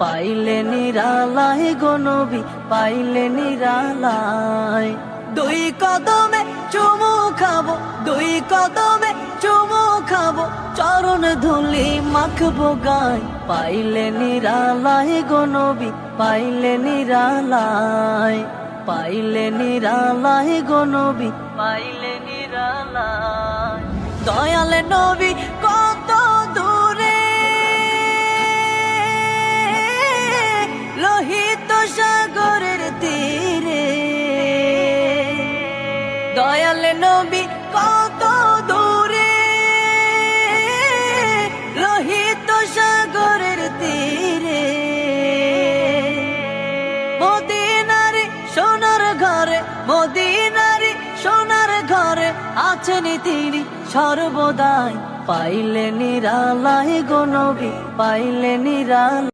পাইলে নিরালায় গো নবী, পাইলে নিরালায়। দুই কদমে চুমু খাবো, দুই কদমে চুমু খাবো, চরণ ধুলি মাখবো গায়। পাইলে নিরালায় গো নবী, পাইলে নিরালায়। পাইলে নিরালায় গো নবী, পাইলে নিরালায়। দয়াল নবী কত দূরে, লোহিত সাগরের তীরে। দয়াল নবী কত দূরে, লোহিত সাগরের তীরে। মদিনারে সোনার ঘরে, মদিনারে সোনার ঘরে আছেন তিনি সর্বদাই। পাইলে নিরালায় গো নবী, পাইলে নিরালায়।